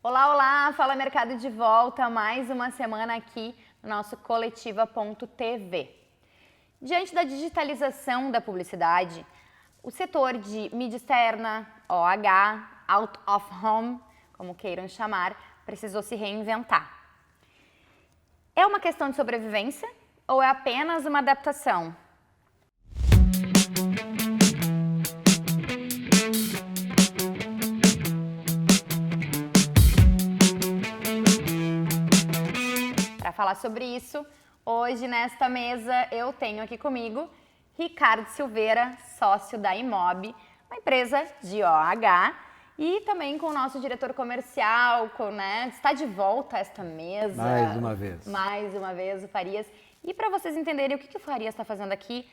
Olá, olá! Fala Mercado de volta, mais uma semana aqui no nosso Coletiva.tv. Diante da digitalização da publicidade, o setor de mídia externa, OH, out of home, como queiram chamar, precisou se reinventar. É uma questão de sobrevivência ou é apenas uma adaptação? Para falar sobre isso, hoje nesta mesa eu tenho aqui comigo Ricardo Silveira, sócio da Imob, uma empresa de OH, e também com o nosso diretor comercial, está de volta a esta mesa. Mais uma vez. Mais uma vez, o Farias. E para vocês entenderem o que o Farias está fazendo aqui,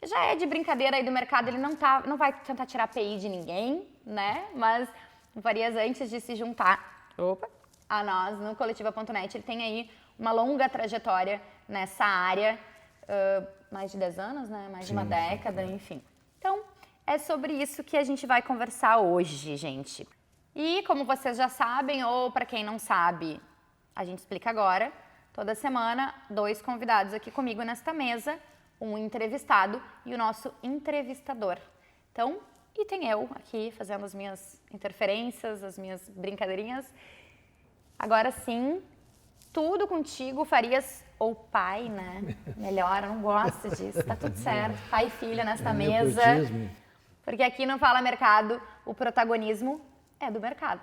já é de brincadeira aí do mercado, ele não vai tentar tirar API de ninguém, né? Mas o Farias, antes de se juntar a nós no Coletiva.net, ele tem aí uma longa trajetória nessa área, mais de 10 anos, né? Mais de uma década, enfim. Então, é sobre isso que a gente vai conversar hoje, gente. E como vocês já sabem, ou para quem não sabe, a gente explica agora, toda semana, 2 convidados aqui comigo nesta mesa, um entrevistado e o nosso entrevistador. Então, e tem eu aqui fazendo as minhas interferências, as minhas brincadeirinhas. Agora sim, tudo contigo, Farias, ou pai, né? Melhor, eu não gosto disso, tá tudo certo. Pai e filho nesta mesa. Porque aqui no Fala Mercado, o protagonismo é do mercado.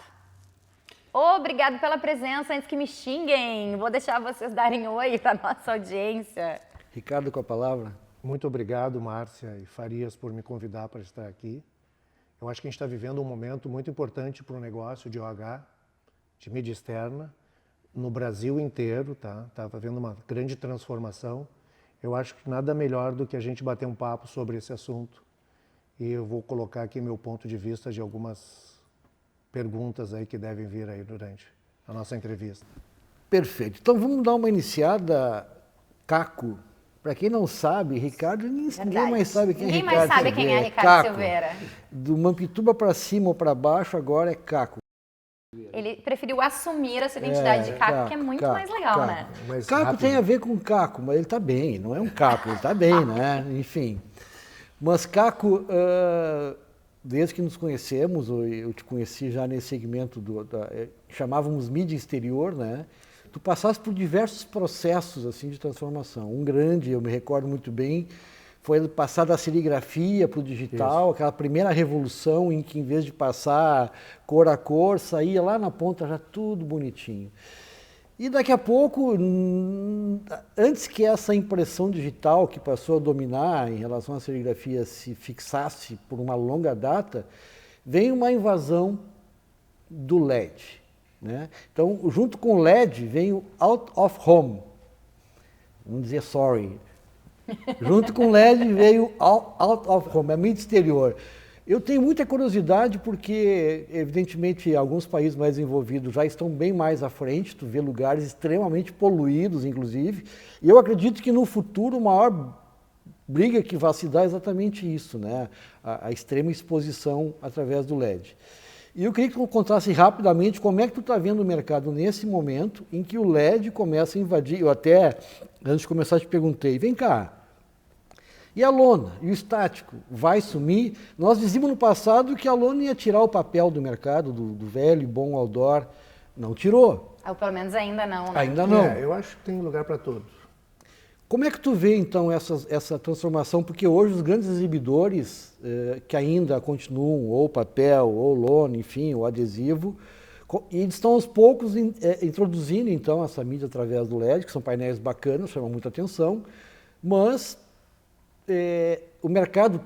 Obrigado pela presença, antes que me xinguem. Vou deixar vocês darem oi para nossa audiência. Ricardo, com a palavra. Muito obrigado, Márcia e Farias, por me convidar para estar aqui. Eu acho que a gente está vivendo um momento muito importante para o negócio de OH, de mídia externa, no Brasil inteiro, tá? Está havendo uma grande transformação. Eu acho que nada melhor do que a gente bater um papo sobre esse assunto. E eu vou colocar aqui meu ponto de vista de algumas perguntas aí que devem vir aí durante a nossa entrevista. Perfeito. Então vamos dar uma iniciada, Caco. Para quem não sabe, Ricardo, ninguém mais sabe quem é Ricardo. Ninguém mais sabe quem é Ricardo Silveira. Do Mampituba para cima ou para baixo, agora é Caco. Ele preferiu assumir a sua identidade de Caco, que é muito mais legal, né? Caco tem a ver com Caco, mas ele está bem, não é um Caco, ele está bem, né? Enfim. Mas Caco, desde que nos conhecemos, eu te conheci já nesse segmento chamávamos mídia exterior, né? Tu passaste por diversos processos assim de transformação. Um grande, eu me recordo muito bem, foi passar da serigrafia para o digital, isso. Aquela primeira revolução em que, em vez de passar cor a cor, saía lá na ponta já tudo bonitinho. E daqui a pouco, antes que essa impressão digital que passou a dominar em relação à serigrafia se fixasse por uma longa data, vem uma invasão do LED. Né? Então, junto com o LED, vem o out of home. Vamos dizer sorry. Junto com o LED veio out of home, a mídia exterior. Eu tenho muita curiosidade porque, evidentemente, alguns países mais desenvolvidos já estão bem mais à frente, tu vê lugares extremamente poluídos, inclusive, e eu acredito que no futuro a maior briga que vai se dar é exatamente isso, né? A extrema exposição através do LED. E eu queria que tu contasse rapidamente como é que tu está vendo o mercado nesse momento em que o LED começa a invadir. Eu até, antes de começar, te perguntei, vem cá, e a lona, e o estático, vai sumir? Nós dizíamos no passado que a lona ia tirar o papel do mercado, do velho e bom outdoor. Não tirou. Ou pelo menos ainda não, né? Ainda não. Eu acho que tem lugar para todos. Como é que tu vê, então, essa transformação? Porque hoje os grandes exibidores, que ainda continuam ou papel, ou lona, enfim, ou adesivo, e eles estão aos poucos introduzindo, então, essa mídia através do LED, que são painéis bacanas, chamam muita atenção, mas o mercado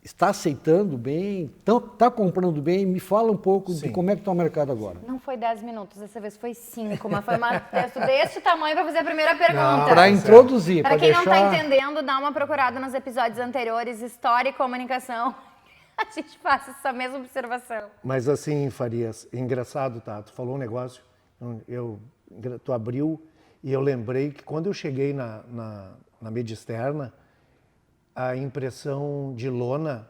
está aceitando bem, está comprando bem. Me fala um pouco de como é que está o mercado agora. Não foi 10 minutos, dessa vez foi 5, mas foi um texto desse tamanho para fazer a primeira pergunta. Para introduzir, para quem não está entendendo, dá uma procurada nos episódios anteriores, História e Comunicação. A gente faz essa mesma observação. Mas assim, Farias, engraçado, tá? Tu falou um negócio, tu abriu, e eu lembrei que quando eu cheguei na mídia externa, a impressão de lona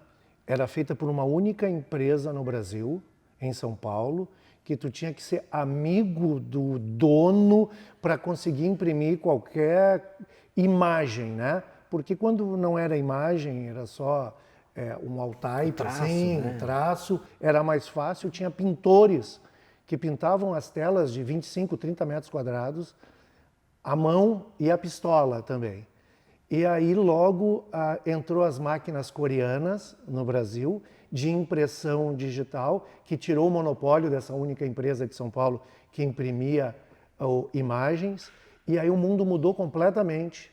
era feita por uma única empresa no Brasil, em São Paulo, que tu tinha que ser amigo do dono para conseguir imprimir qualquer imagem, né? Porque quando não era imagem, era só um alt-type, traço, assim, né? um traço, era mais fácil. Tinha pintores que pintavam as telas de 25, 30 metros quadrados, a mão e a pistola também. E aí logo entrou as máquinas coreanas no Brasil, de impressão digital, que tirou o monopólio dessa única empresa de São Paulo que imprimia imagens. E aí o mundo mudou completamente.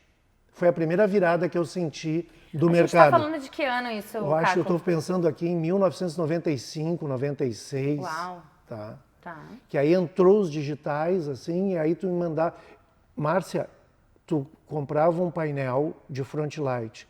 Foi a primeira virada que eu senti do A gente mercado. tá falando de que ano isso, Eu acho que eu Caco? estou pensando aqui em 1995, 96. Uau. Tá? Tá. Que aí entrou os digitais, assim, e aí tu me mandava... Márcia, tu comprava um painel de front light.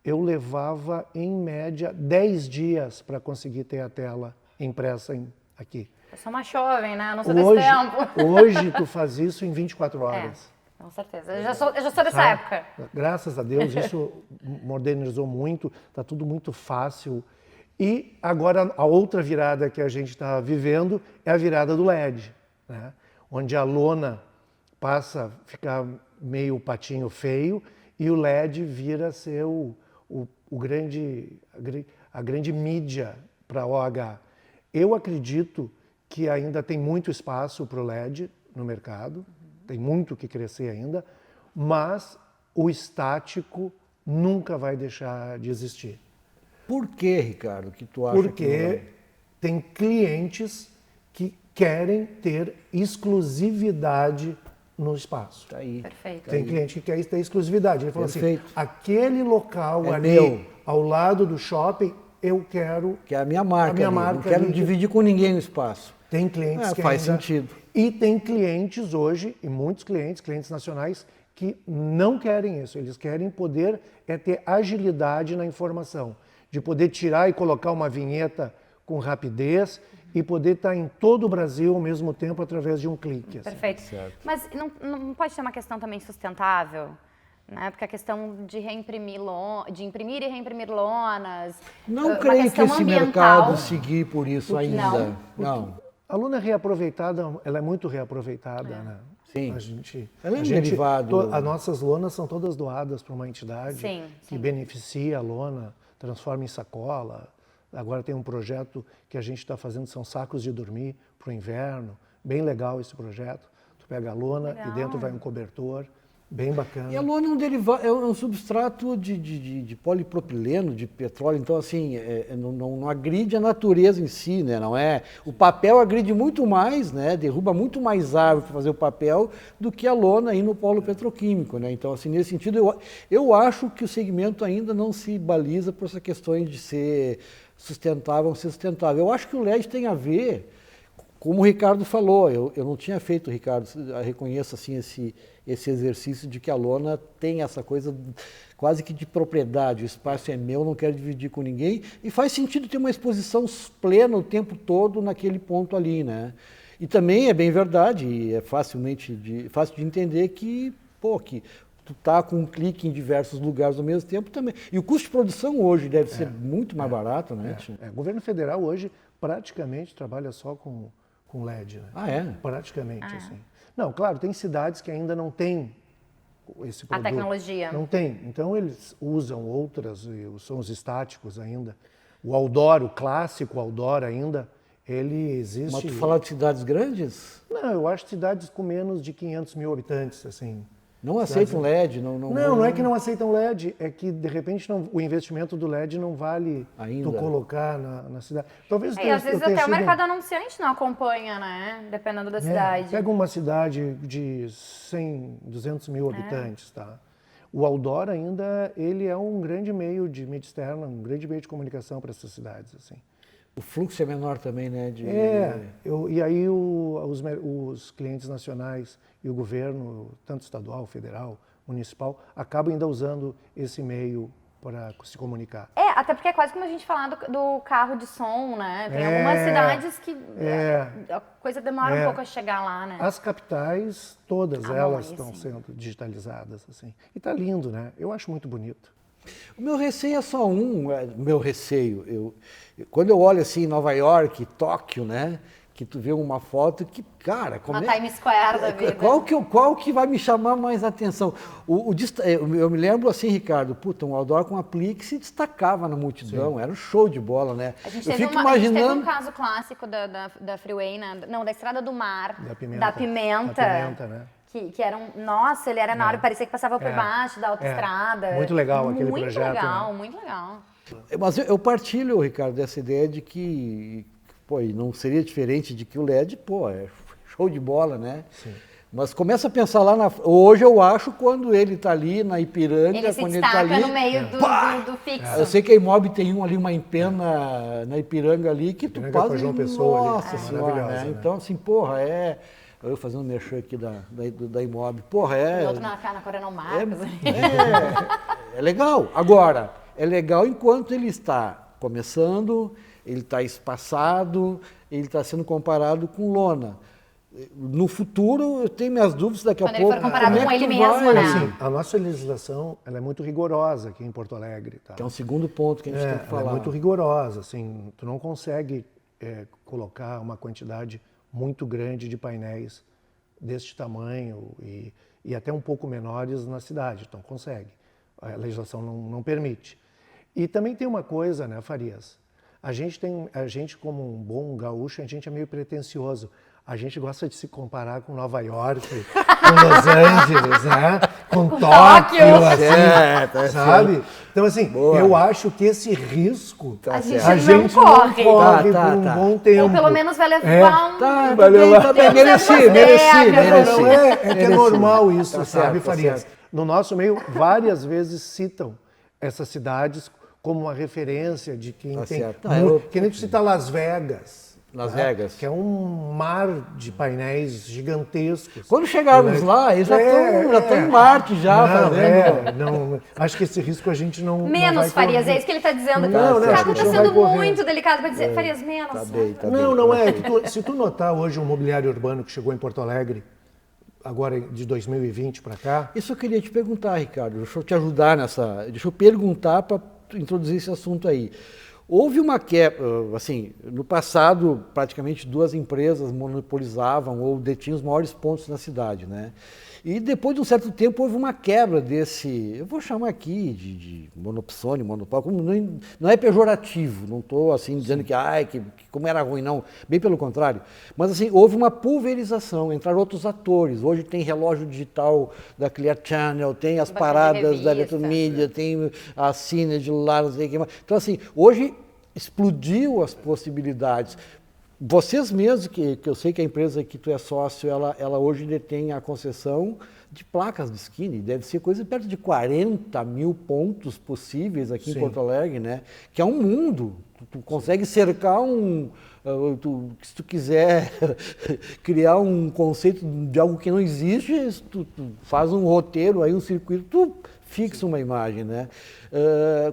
Eu levava, em média, 10 dias para conseguir ter a tela impressa aqui. Eu sou uma jovem, né? Eu não sou desse tempo. Hoje tu faz isso em 24 horas. Com certeza. Eu já sou dessa Sabe? época. Graças a Deus, isso modernizou muito, está tudo muito fácil. E agora a outra virada que a gente está vivendo é a virada do LED, né? Onde a lona passa a ficar meio patinho feio e o LED vira a ser a grande mídia para OH. Eu acredito que ainda tem muito espaço para o LED no mercado, tem muito que crescer ainda, mas o estático nunca vai deixar de existir. Por que, Ricardo, que tu acha que não Porque vai? tem clientes que querem ter exclusividade no espaço. Tá aí. Perfeito. Tem cliente que quer ter exclusividade. Ele falou Perfeito. assim, aquele local É ali, meu. ao lado do shopping, eu quero... Que é a minha marca. A minha ali. marca Não quero ali. dividir com ninguém o espaço. Tem clientes que faz ainda... sentido. E tem clientes hoje, e muitos clientes nacionais, que não querem isso. Eles querem poder ter agilidade na informação. De poder tirar e colocar uma vinheta com rapidez e poder estar em todo o Brasil ao mesmo tempo através de um clique. Assim. Perfeito. Mas não pode ser uma questão também sustentável? Né? Porque a questão de de imprimir e reimprimir lonas. Não uma creio que questão esse ambiental. mercado seguir por isso ainda. Não. Não. A lona reaproveitada, ela é muito reaproveitada, né? Sim. Ela é A um gente, derivado. as nossas lonas são todas doadas para uma entidade Sim, que sim. beneficia a lona, transforma em sacola. Agora tem um projeto que a gente está fazendo, são sacos de dormir para o inverno. Bem legal esse projeto. Tu pega a lona Legal. e dentro vai um cobertor. Bem bacana. E a lona é um derivado, é um substrato de polipropileno, de petróleo, então assim, não agride a natureza em si, né? Não é? O papel agride muito mais, né? Derruba muito mais árvore para fazer o papel do que a lona aí no polo petroquímico, né? Então assim, nesse sentido, eu acho que o segmento ainda não se baliza por essa questão de ser sustentável ou sustentável. Eu acho que o LED tem a ver, como o Ricardo falou, eu não tinha feito, Ricardo, reconheço assim esse exercício de que a lona tem essa coisa quase que de propriedade, o espaço é meu, não quero dividir com ninguém, e faz sentido ter uma exposição plena o tempo todo naquele ponto ali, né? E também é bem verdade, e é fácil de entender que tu tá com um clique em diversos lugares ao mesmo tempo também. E o custo de produção hoje deve ser muito mais barato, né? O governo federal hoje praticamente trabalha só com LED, né? Ah, é? Praticamente, assim. Não, claro, tem cidades que ainda não têm esse produto. tecnologia. Não tem. Então eles usam outras, são os estáticos ainda. O outdoor, o clássico outdoor ainda, ele existe... Mas tu falar de cidades grandes, Não, eu acho cidades com menos de 500 mil habitantes, assim. não aceitam LED, Não é que não aceitam LED, é que de repente o investimento do LED não vale Ainda. tu colocar na cidade. Talvez E às vezes até o mercado anunciante não acompanha, né? Dependendo da cidade. Pega uma cidade de 100, 200 mil habitantes, tá? O outdoor ainda, ele é um grande meio de mídia externa, um grande meio de comunicação para essas cidades, assim. O fluxo é menor também, né? E aí os clientes nacionais e o governo, tanto estadual, federal, municipal, acabam ainda usando esse meio para se comunicar. Até porque é quase como a gente falar do carro de som, né? Tem algumas cidades que a coisa demora um pouco a chegar lá, né? As capitais, todas Ah, elas não, aí estão sim. sendo digitalizadas, assim. E tá lindo, né? Eu acho muito bonito. O meu receio é só meu receio. Quando eu olho assim Nova York, Tóquio, né? que tu vê uma foto que, cara, como Uma Times Square da vida. qual que vai me chamar mais atenção? Eu me lembro assim, Ricardo, puta, um outdoor com a Plix se destacava na multidão, era um show de bola, né? A gente, Eu teve fico a gente teve imaginando... um caso clássico da Freeway, não, da Estrada do Mar, Da Pimenta. da Pimenta, Da Pimenta, né? que era nossa, ele era na hora, parecia que passava por baixo da autoestrada. Muito legal aquele projeto, Muito legal, né? muito legal. Mas eu partilho, Ricardo, dessa ideia de que, pô, e não seria diferente de que o LED, pô, é show de bola, né? Sim. Mas começa a pensar lá hoje eu acho quando ele está ali na Ipiranga, Ele se quando ele está destaca ali, no meio do fixo. eu sei que a Imob tem ali uma empena na Ipiranga ali que tu Ipiranga com a passa João Pessoa ali, nossa senhora, maravilhosa, né? né? Então assim, porra, eu fazendo merchan aqui da Imob, porra, E outro na Coronel Marcos. é legal. Agora, é legal enquanto ele está começando, ele está espaçado, ele está sendo comparado com lona. No futuro, eu tenho minhas dúvidas daqui a Quando ele pouco. for comparado como é com que ele tu mesmo, vai, né? assim, A nossa legislação ela é muito rigorosa aqui em Porto Alegre. Tá? que é um segundo ponto que a gente tem que Ela falar. é muito rigorosa, assim, tu não consegue colocar uma quantidade muito grande de painéis deste tamanho e até um pouco menores na cidade, então consegue. A legislação não permite. E também tem uma coisa, né, Farias? A gente como um bom gaúcho, a gente é meio pretensioso. A gente gosta de se comparar com Nova York, com Los Angeles, né? Com Tóquio, assim, sabe? Então, assim, Boa. eu acho que esse risco A gente a não gente corre. não corre Tá, por um tá. bom tempo. Ou pelo menos vai levar um... Tá Valeu, bem, tá bem, Temos algumas mereci. regras, Não, é que é Mereci. normal isso, Tá sabe, certo, tá Farias? certo. No nosso meio, várias vezes citam essas cidades como uma referência de quem Tá tem... certo. Ah, Que nem tu cita Las Vegas. Las né? Vegas. Que é um mar de painéis gigantescos. Quando chegarmos lá, eles já estão em Marte já, fazendo. Não, acho que esse risco a gente não Menos, vai Farias, correr. é isso que ele está dizendo. Não, O não, Caco acho que está a gente não sendo vai correr. muito delicado para dizer, Farias, menos. Tá bem, tá Não, bem. não é. Se tu notar hoje um mobiliário urbano que chegou em Porto Alegre, agora de 2020 para cá, Isso eu queria te perguntar, Ricardo. Deixa eu te ajudar nessa. Deixa eu perguntar para introduzir esse assunto aí. Houve uma quebra, assim, no passado, praticamente duas empresas monopolizavam ou detinham os maiores pontos na cidade, né? E depois de um certo tempo houve uma quebra desse, eu vou chamar aqui de monopsônio, monopólio, como não é pejorativo, não estou assim dizendo que como era ruim, não, bem pelo contrário. Mas assim, houve uma pulverização, entraram outros atores. Hoje tem relógio digital da Clear Channel, tem as Bastante paradas da revista. Eletromídia, tem a Cine de lá, não sei o que mais. Então assim, hoje explodiu as possibilidades. Vocês mesmos, que eu sei que a empresa que tu é sócio, ela hoje detém a concessão de placas de skinny, deve ser coisa perto de 40 mil pontos possíveis aqui Sim. em Porto Alegre, né? Que é um mundo. Tu consegue cercar se tu quiser criar um conceito de algo que não existe, tu faz um roteiro, aí um circuito, tu fixa uma imagem, né?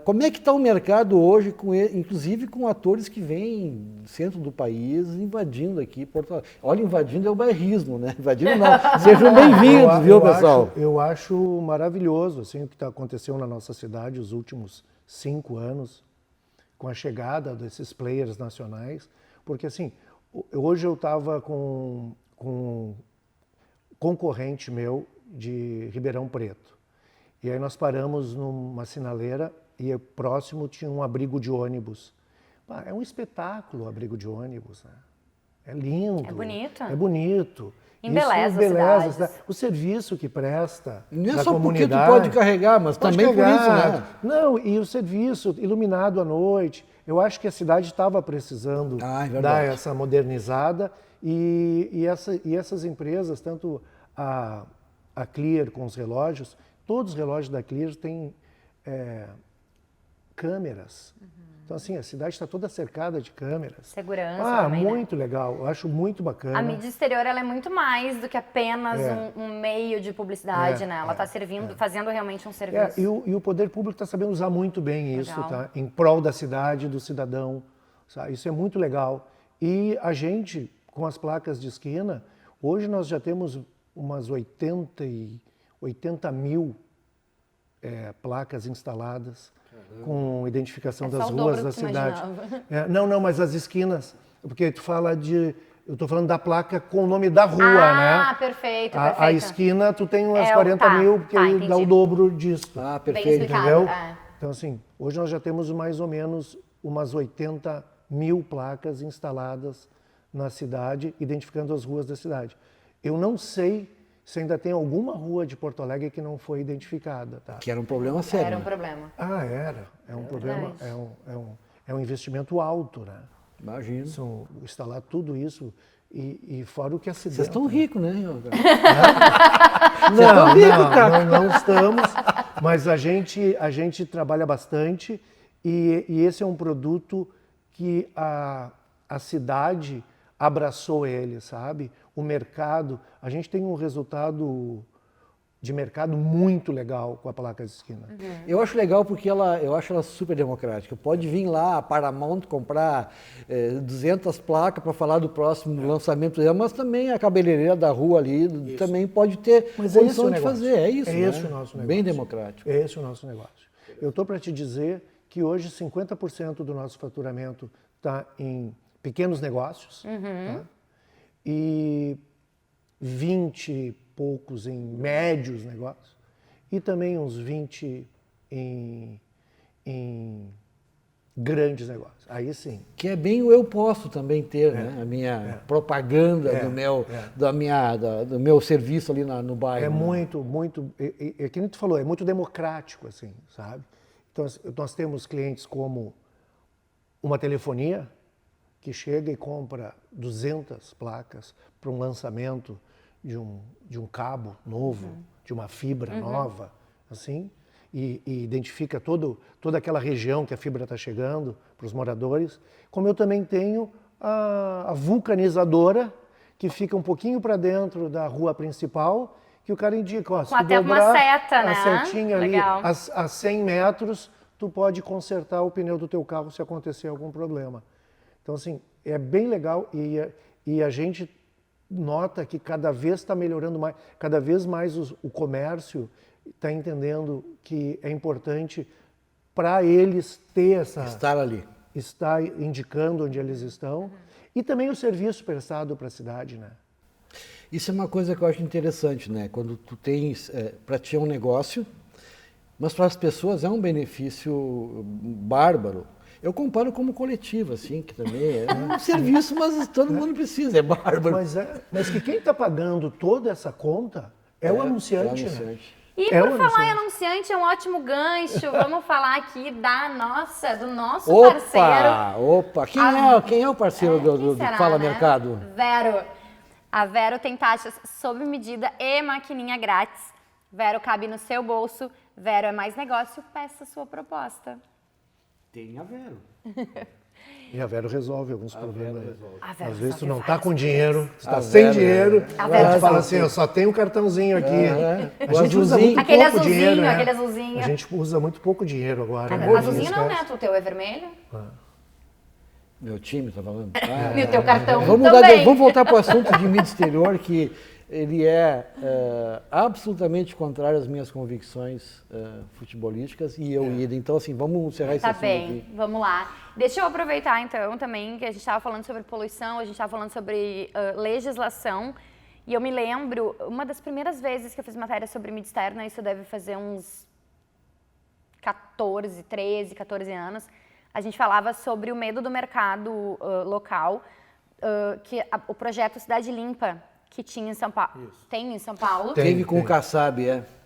Como é que está o mercado hoje, inclusive com atores que vêm do centro do país invadindo aqui Porto Alegre? Olha, invadindo é o bairrismo, né? Invadindo não. Sejam bem-vindos, viu, pessoal? Eu acho maravilhoso assim, o que aconteceu na nossa cidade os últimos 5 anos, com a chegada desses players nacionais, porque assim, hoje eu estava com um concorrente meu de Ribeirão Preto. E aí nós paramos numa sinaleira e próximo tinha um abrigo de ônibus. É um espetáculo o abrigo de ônibus, né? É lindo. É bonito. É bonito. Embeleza Isso as cidades. o serviço que presta Não é da só porque tu comunidade. pode carregar, mas Pode também por isso, carregar. né? Não, e o serviço iluminado à noite. Eu acho que a cidade estava precisando É verdade. dar essa modernizada e essas empresas, tanto a Clear com os relógios, todos os relógios da Clear têm câmeras. Então, assim, a cidade está toda cercada de câmeras. Segurança também, né? Muito legal. Eu acho muito bacana. A mídia exterior ela é muito mais do que apenas um meio de publicidade, né? Ela está servindo, fazendo realmente um serviço. E o poder público está sabendo usar muito bem isso, Legal. tá? Em prol da cidade, do cidadão. Sabe? Isso é muito legal. E a gente, com as placas de esquina, hoje nós já temos umas 80 mil placas instaladas com identificação É só das o ruas dobro da que tu cidade. imaginava. Não, mas as esquinas, porque tu fala de Eu estou falando da placa com o nome da rua, né? Ah, perfeito, perfeito. A esquina, tu tem umas É, 40 tá, mil, porque tá, aí dá o entendi. dobro disso. Ah, Bem perfeito. explicado. Entendeu? É. Então, assim, hoje nós já temos mais ou menos umas 80 mil placas instaladas na cidade, identificando as ruas da cidade. Eu não sei se ainda tem alguma rua de Porto Alegre que não foi identificada, tá? Que era um problema sério. Era um né? problema. Ah, era. É um problema, é um investimento alto, né? Imagino. Instalar tudo isso e fora o que acidente. Vocês estão ricos, né? Não estamos, mas a gente trabalha bastante e esse é um produto que a cidade abraçou ele, sabe? O mercado, a gente tem um resultado de mercado muito legal com a placa de esquina. Eu acho legal porque eu acho ela super democrática. Pode vir lá a Paramount comprar 200 placas para falar do próximo lançamento dela, mas também a cabeleireira da rua ali também pode ter Mas é esse condição o de negócio. fazer. É isso, É né? esse o nosso negócio. Bem democrático. É esse o nosso negócio. Eu estou para te dizer que hoje 50% do nosso faturamento está em pequenos negócios, tá? E 20 e poucos em médios negócios e também uns 20 em grandes negócios. Aí sim. Que é bem o eu posso também ter, né? A minha propaganda do meu serviço ali no bairro. É né? muito, é que nem tu falou, é muito democrático, assim, sabe? Então, nós temos clientes como uma telefonia que chega e compra 200 placas para um lançamento de um cabo novo, de uma fibra nova, assim, e identifica toda aquela região que a fibra está chegando para os moradores. Como eu também tenho a vulcanizadora, que fica um pouquinho para dentro da rua principal, que o cara indica, ó, se tu até uma dobrar seta, né? a setinha ali Legal. a 100 metros, tu pode consertar o pneu do teu carro se acontecer algum problema. Então, assim, é bem legal e a gente nota que cada vez está melhorando mais, cada vez mais o comércio está entendendo que é importante para eles ter Estar ali. estar indicando onde eles estão e também o serviço prestado para a cidade, né? Isso é uma coisa que eu acho interessante, né? Quando tu tens, para ti é um negócio, mas para as pessoas é um benefício bárbaro. Eu comparo como coletivo, assim, que também é um serviço, mas todo mundo precisa, é bárbaro. Mas que quem está pagando toda essa conta é o anunciante, né? E É por o falar em anunciante, é um ótimo gancho. Vamos falar aqui do nosso parceiro. Opa! Quem é o parceiro do Quem será, Fala né? Mercado? Vero. A Vero tem taxas sob medida e maquininha grátis. Vero cabe no seu bolso. Vero é mais negócio, peça sua proposta. Tem a Vero. E a Vero resolve alguns problemas. A Vero Às vezes tu resolve não está vários com dinheiro, tu está A sem Vero, dinheiro, A aí Vero tu fala resolve. assim, eu só tenho um cartãozinho aqui. O A gente usa azulzinho. muito Aquele pouco azulzinho, dinheiro, né? aquele azulzinho. A gente usa muito pouco dinheiro agora. né? Azulzinho não, Esquece. né? O teu é vermelho. Meu time tá falando. E o teu cartão Vamos também. voltar para o assunto de mídia exterior, que ele é absolutamente contrário às minhas convicções futebolísticas e eu idem. Então, assim, vamos encerrar esse Tá assunto bem, aqui. vamos lá. Deixa eu aproveitar então também que a gente estava falando sobre poluição, a gente estava falando sobre legislação. E eu me lembro, uma das primeiras vezes que eu fiz matéria sobre mídia externa, isso deve fazer uns 13, 14 anos, a gente falava sobre o medo do mercado local, o projeto Cidade Limpa, que tinha em São Paulo, tem em São Paulo, Teve com o Kassab,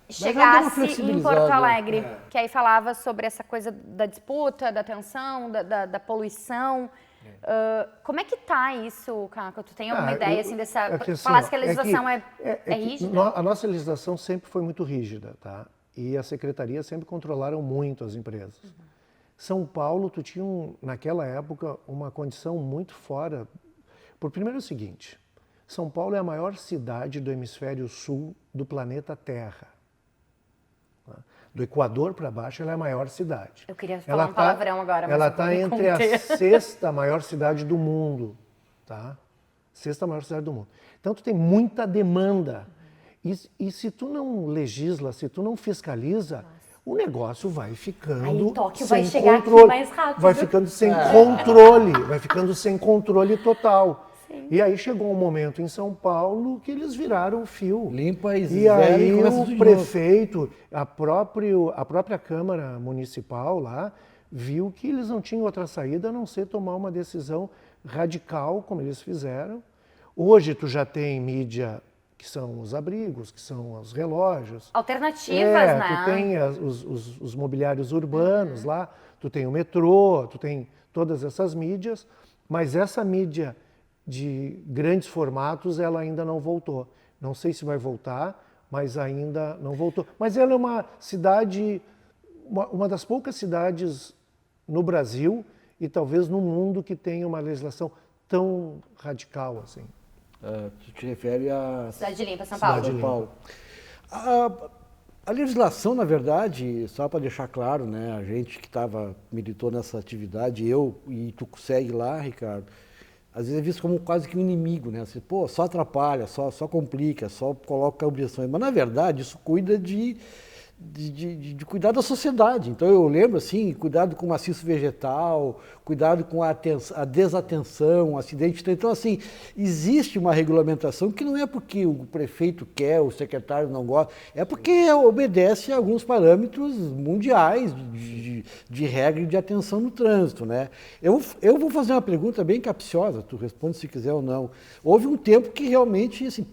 Mas já deu uma chegasse em flexibilizada. Porto Alegre, que aí falava sobre essa coisa da disputa, da tensão, da poluição. Como é que tá isso, Caco? Tu tem alguma ideia assim dessa? É que, assim, Falasse ó, que a legislação é que rígida? A nossa legislação sempre foi muito rígida, tá? E as secretarias sempre controlaram muito as empresas. São Paulo, tu tinha, naquela época, uma condição muito fora. Por primeiro é o seguinte, São Paulo é a maior cidade do hemisfério sul do planeta Terra. Do Equador para baixo, ela é a maior cidade. Eu queria falar um palavrão agora, mas ela eu vou está me entre a conter. sexta maior cidade do mundo, tá? Sexta maior cidade do mundo. Então, tu tem muita demanda. E se tu não legisla, se tu não fiscaliza, o negócio vai ficando Aí Tóquio sem vai chegar aqui controle. mais rápido. Vai ficando sem controle, vai ficando sem controle total. Sim. E aí chegou um momento em São Paulo que eles viraram o fio. Limpa e E zero aí e começa tudo de o novo. prefeito, a própria Câmara Municipal lá, viu que eles não tinham outra saída a não ser tomar uma decisão radical, como eles fizeram. Hoje tu já tem mídia que são os abrigos, que são os relógios. Alternativas, né? Tu tem os mobiliários urbanos lá, tu tem o metrô, tu tem todas essas mídias, mas essa mídia de grandes formatos, ela ainda não voltou. Não sei se vai voltar, mas ainda não voltou. Mas ela é uma cidade, uma das poucas cidades no Brasil e talvez no mundo que tem uma legislação tão radical assim. Tu te refere a Cidade Limpa, São Paulo. Cidade São Paulo. A legislação, na verdade, só para deixar claro, né, a gente que militou nessa atividade, eu e tu segue lá, Ricardo, às vezes é visto como quase que um inimigo, né? Assim, pô, só atrapalha, só complica, só coloca objeções. Mas, na verdade, isso cuida de cuidar da sociedade. Então, eu lembro, assim, cuidado com o maciço vegetal, cuidado com a desatenção, o acidente. Então, assim, existe uma regulamentação que não é porque o prefeito quer, o secretário não gosta, é porque obedece a alguns parâmetros mundiais de regra de atenção no trânsito, né? Eu vou fazer uma pergunta bem capciosa, tu responde se quiser ou não. Houve um tempo que realmente, assim,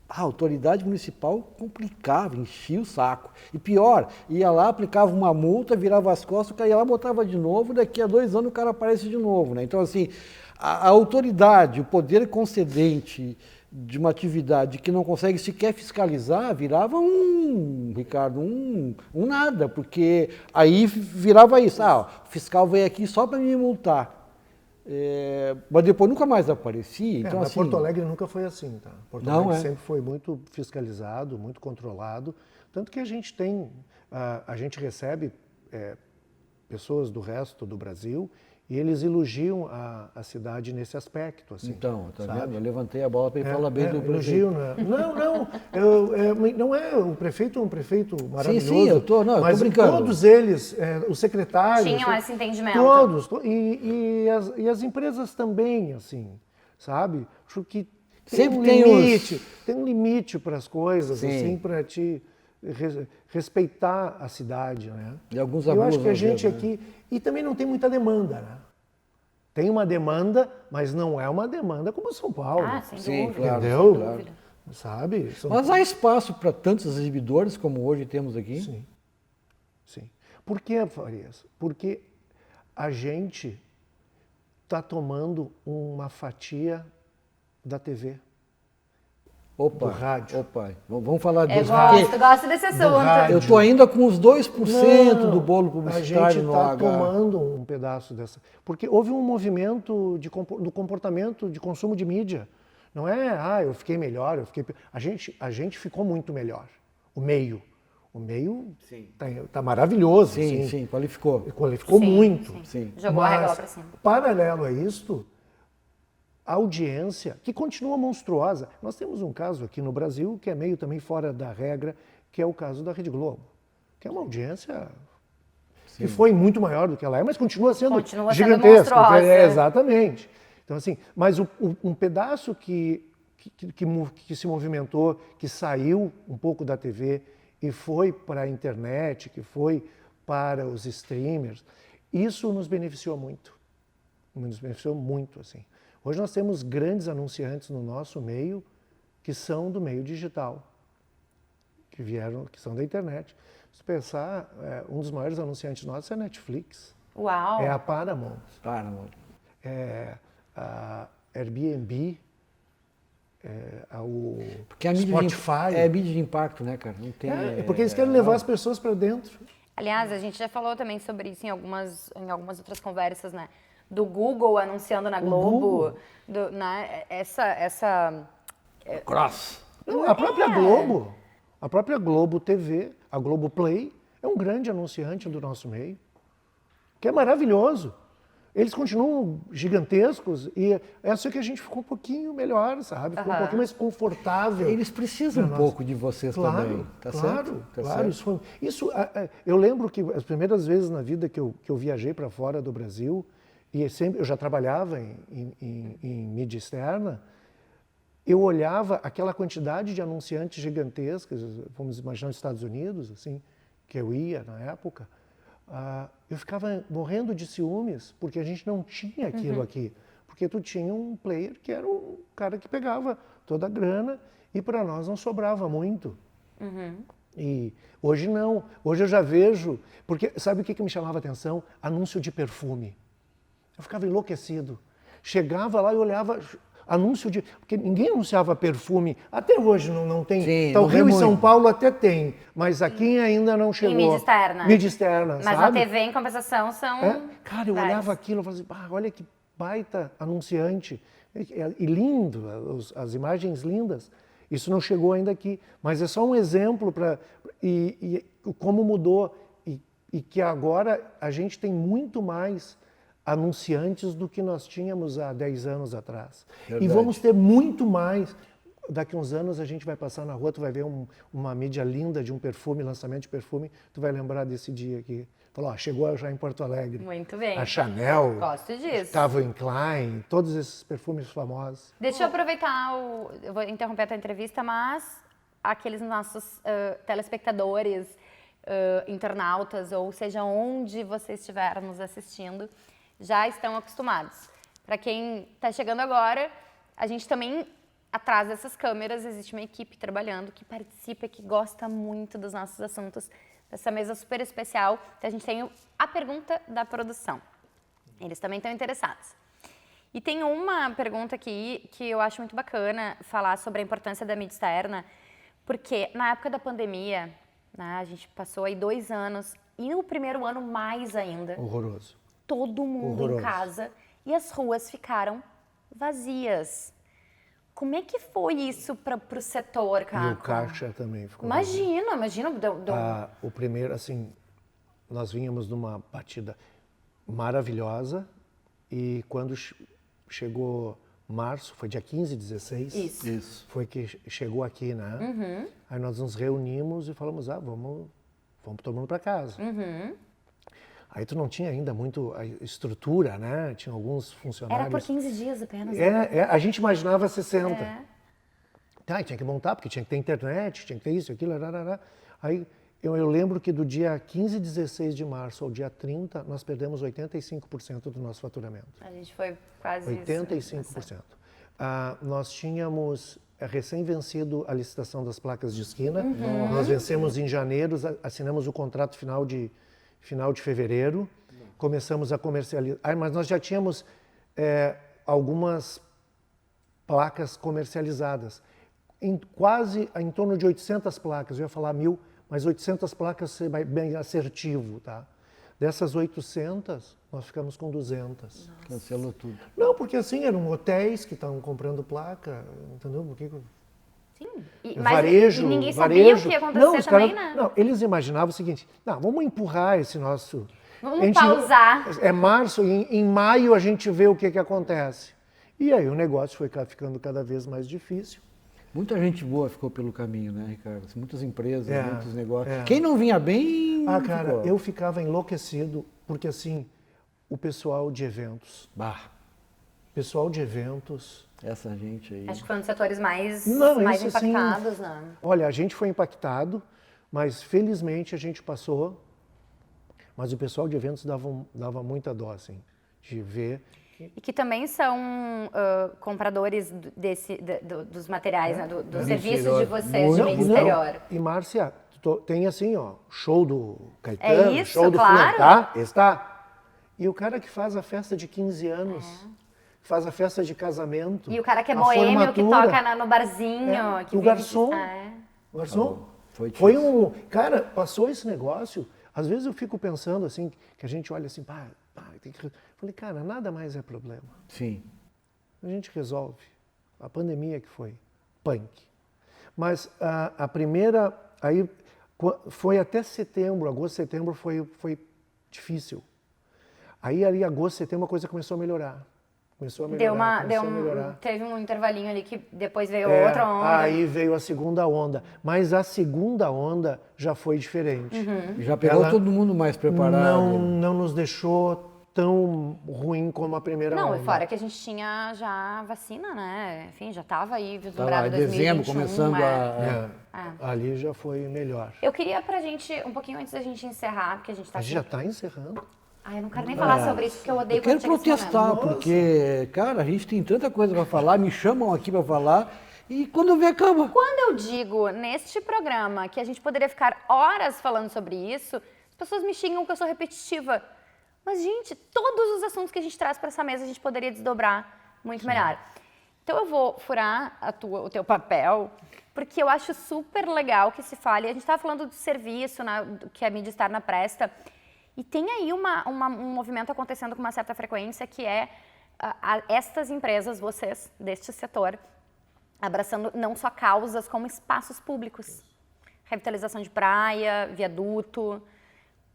a autoridade municipal complicava, enchia o saco. E pior, ia lá, aplicava uma multa, virava as costas, o cara ia lá, botava de novo, daqui a 2 anos o cara aparece de novo, né? Então, assim, a autoridade, o poder concedente de uma atividade que não consegue sequer fiscalizar, virava Ricardo, um nada, porque aí virava isso, o fiscal veio aqui só para me multar. Mas depois nunca mais aparecia. Então, Mas assim, Porto Alegre nunca foi assim, tá? Porto Não Alegre é. sempre foi muito fiscalizado, muito controlado, tanto que a gente tem, a gente recebe pessoas do resto do Brasil e eles elogiam a cidade nesse aspecto, assim. Então, tá sabe? vendo? Eu levantei a bola para ele falar bem do elogio, prefeito. né? Não é, o prefeito é um prefeito maravilhoso. Sim, eu tô mas brincando. todos eles, os secretários... Tinham esse entendimento. Todos, e as empresas também, assim, sabe? Acho que Sempre tem um limite para as coisas, Sim. assim, para te respeitar a cidade, né? E alguns Eu acho abusos, que a às gente vezes, né? aqui... E também não tem muita demanda, né? Tem uma demanda, mas não é uma demanda como São Paulo. Ah, sem Sim, dúvida. claro, Entendeu? Sem dúvida. Sabe? Mas há espaço para tantos exibidores como hoje temos aqui? Sim. Sim. Por que, Farias? Porque a gente está tomando uma fatia da TV. Opa, Do rádio. Opa, vamos falar Eu disso. gosto desse assunto. rádio. Eu estou ainda com os 2% do bolo A publicitário gente no está H. tomando um pedaço dessa. Porque houve um movimento do comportamento de consumo de mídia. Não é, eu fiquei melhor, A gente ficou muito melhor. O meio tá maravilhoso. Sim, assim. sim, qualificou. Qualificou Sim, muito. Sim. Jogou a régua pra cima. Paralelo a isto, a audiência, que continua monstruosa. Nós temos um caso aqui no Brasil que é meio também fora da regra, que é o caso da Rede Globo, que é uma audiência que foi muito maior do que ela é, mas continua sendo gigantesca. monstruosa. Exatamente. Então, assim, mas um pedaço que se movimentou, que saiu um pouco da TV e foi para a internet, que foi para os streamers, isso nos beneficiou muito. Nos beneficiou muito, assim. Hoje nós temos grandes anunciantes no nosso meio que são do meio digital, que são da internet. Se pensar, um dos maiores anunciantes nossos é a Netflix, Uau. é a Paramount, Paramount. é a Airbnb, o Porque a mídia Spotify. é mídia de impacto, né, cara? Não tem. Porque eles querem levar as pessoas para dentro. Aliás, a gente já falou também sobre isso em algumas outras conversas, né? Do Google anunciando na Globo, Google. né? Cross. Não, a própria Globo TV, a Globo Play, é um grande anunciante do nosso meio, que é maravilhoso. Eles continuam gigantescos e essa que a gente ficou um pouquinho melhor, sabe? Ficou um pouquinho mais confortável. Eles precisam um pouco de vocês também, tá certo? Tá Claro, certo? eu lembro que as primeiras vezes na vida que eu viajei para fora do Brasil, e sempre, eu já trabalhava em mídia externa, eu olhava aquela quantidade de anunciantes gigantescas, vamos imaginar os Estados Unidos, assim, que eu ia na época, eu ficava morrendo de ciúmes, porque a gente não tinha aquilo aqui. Porque tu tinha um player que era o cara que pegava toda a grana e para nós não sobrava muito. E hoje não. Hoje eu já vejo... Porque sabe o que me chamava a atenção? Anúncio de perfume. Eu ficava enlouquecido. Chegava lá e olhava... Anúncio de... Porque ninguém anunciava perfume. Até hoje não tem. Sim, então, não Rio tem e São muito. Paulo até tem. Mas aqui ainda não chegou. Em mídia externa. Mídia externa, Mas sabe? na TV, em compensação, são... Cara, eu vários. olhava aquilo e falava assim, olha que baita anunciante. E lindo, as imagens lindas. Isso não chegou ainda aqui. Mas é só um exemplo para... E como mudou. E que agora a gente tem muito mais anunciantes do que nós tínhamos há 10 anos atrás. Verdade. E vamos ter muito mais. Daqui uns anos a gente vai passar na rua, tu vai ver uma mídia linda de um perfume, lançamento de perfume, tu vai lembrar desse dia aqui. Falou, chegou já em Porto Alegre. Muito bem. A Chanel, Gosto disso. Calvin Klein, todos esses perfumes famosos. Deixa eu aproveitar, eu vou interromper a tua entrevista, mas aqueles nossos telespectadores, internautas, ou seja, onde você estiver nos assistindo, já estão acostumados. Para quem está chegando agora, a gente também, atrás dessas câmeras, existe uma equipe trabalhando que participa, que gosta muito dos nossos assuntos, dessa mesa super especial. Então, a gente tem a pergunta da produção. Eles também estão interessados. E tem uma pergunta aqui que eu acho muito bacana falar sobre a importância da mídia externa, porque na época da pandemia, né, a gente passou aí 2 anos, e no primeiro ano mais ainda, Horroroso. todo mundo Horroroso. em casa e as ruas ficaram vazias. Como é que foi isso para o setor, Caco? E o caixa também ficou... Imagina. O primeiro, assim, nós vínhamos numa batida maravilhosa e quando chegou março, foi dia 15, 16, Isso. foi que chegou aqui, né? Aí nós nos reunimos e falamos, vamos todo mundo para casa. Aí tu não tinha ainda muito a estrutura, né? Tinha alguns funcionários... Era por 15 dias apenas. A gente imaginava 60. É. Tinha que montar, porque tinha que ter internet, tinha que ter isso, aquilo, Aí eu lembro que do dia 15 e 16 de março ao dia 30, nós perdemos 85% do nosso faturamento. A gente foi quase 85%. Nós tínhamos recém-vencido a licitação das placas de esquina. Nós vencemos em janeiro, assinamos o contrato final de fevereiro. Começamos a comercializar. Mas nós já tínhamos algumas placas comercializadas. Em torno de 800 placas, eu ia falar 1.000, mas 800 placas ser bem assertivo, tá? Dessas 800, nós ficamos com 200. Cancelou tudo. Não, porque assim, eram hotéis que estavam comprando placa, entendeu? Porque... Sim. Varejo, e ninguém sabia o que ia acontecer os também, caras, né? Não, eles imaginavam o seguinte, vamos empurrar esse nosso... Vamos pausar. É março, em maio a gente vê o que acontece. E aí o negócio foi ficando cada vez mais difícil. Muita gente boa ficou pelo caminho, né, Ricardo? Muitas empresas, muitos negócios. É. Quem não vinha bem, Cara, ficou. eu ficava enlouquecido, porque assim, o pessoal de eventos, Essa gente aí. Acho que foi um dos setores mais isso, assim, impactados, né? Olha, a gente foi impactado, mas felizmente a gente passou. Mas o pessoal de eventos dava muita dó, assim, de ver. E que também são compradores dos materiais, né? Dos serviços de vocês, de mídia exterior. E Márcia, tem assim, show do Caetano, isso, show do claro. fulano, está. E o cara que faz a festa de 15 anos, faz a festa de casamento. E o cara que é a boêmio, que formatura, toca no barzinho. Que o vive garçom. O garçom. Foi Cara, passou esse negócio. Às vezes eu fico pensando assim, que a gente olha assim, tem que... Falei, cara, nada mais é problema. Sim. A gente resolve. A pandemia que foi punk. Mas a primeira, aí foi até setembro, agosto, setembro foi difícil. Aí agosto, setembro a coisa começou a melhorar. Teve um intervalinho ali que depois veio outra onda. Aí veio a segunda onda. Mas a segunda onda já foi diferente. Já pegou todo mundo mais preparado. Não nos deixou tão ruim como a primeira Não, onda. e fora que a gente tinha já vacina, né? Enfim, já estava aí Tá lá, vislumbrado em 2021. dezembro, começando Ali já foi melhor. Eu queria pra gente, um pouquinho antes da gente encerrar, porque a gente tá A gente já está encerrando. Ai, eu não quero nem falar sobre isso, porque eu odeio Eu quero quando chega esse momento. protestar, porque, cara, a gente tem tanta coisa para falar, me chamam aqui para falar, e quando vê, acaba. Quando eu digo neste programa que a gente poderia ficar horas falando sobre isso, as pessoas me xingam que eu sou repetitiva. Mas, gente, todos os assuntos que a gente traz para essa mesa a gente poderia desdobrar muito melhor. Então eu vou furar o teu papel, porque eu acho super legal que se fale. A gente estava falando do serviço, do que a mídia externa presta. E tem aí um movimento acontecendo com uma certa frequência, que é estas empresas, vocês, deste setor, abraçando não só causas, como espaços públicos. Revitalização de praia, viaduto.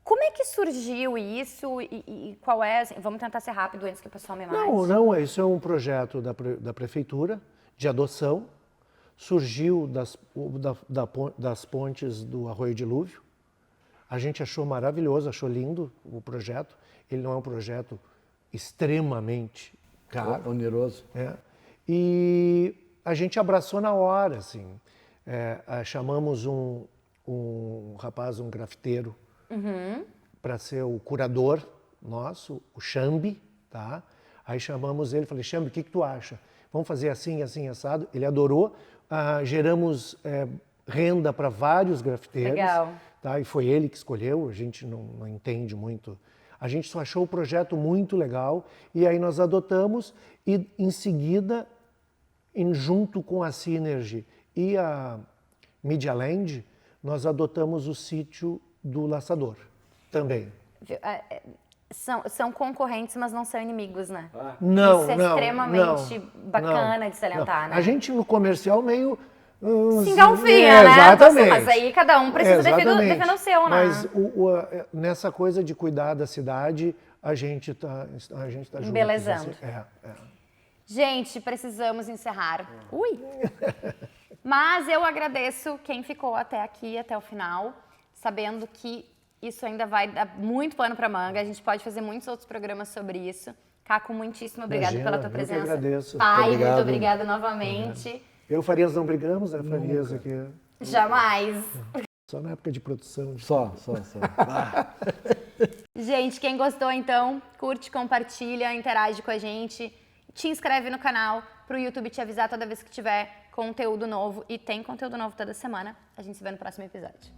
Como é que surgiu isso e qual é? Assim, vamos tentar ser rápido antes que o pessoal me mate. Não, isso é um projeto da prefeitura de adoção. Surgiu das pontes do Arroio Dilúvio. A gente achou maravilhoso, achou lindo o projeto. Ele não é um projeto extremamente caro. Oneroso. E a gente abraçou na hora, assim. Chamamos um rapaz, um grafiteiro, para ser o curador nosso, o Xambi, tá? Aí chamamos ele, falei, Xambi, o que tu acha? Vamos fazer assim, assim, assado? Ele adorou. Geramos renda para vários grafiteiros. Legal. Tá? E foi ele que escolheu, a gente não entende muito. A gente só achou o projeto muito legal e aí nós adotamos e em seguida, junto com a Synergy e a Media Land, nós adotamos o sítio do Laçador também. São concorrentes, mas não são inimigos, né? Não, isso é extremamente bacana de salientar, né? A gente no comercial meio... Se engalfinha, né? Exatamente. Mas aí cada um precisa defender o seu, né? Mas nessa coisa de cuidar da cidade, a gente tá junto. Embelezando. Assim. Gente, precisamos encerrar. Ui! Mas eu agradeço quem ficou até aqui, até o final, sabendo que isso ainda vai dar muito pano para manga. A gente pode fazer muitos outros programas sobre isso. Caco, muitíssimo obrigado pela tua presença. Eu que agradeço. Pai, muito obrigada novamente. Eu e Farias não brigamos, né? Farias aqui. Jamais. Só na época de produção. Só. Gente, quem gostou, então, curte, compartilha, interage com a gente. Te inscreve no canal pro YouTube te avisar toda vez que tiver conteúdo novo. E tem conteúdo novo toda semana. A gente se vê no próximo episódio.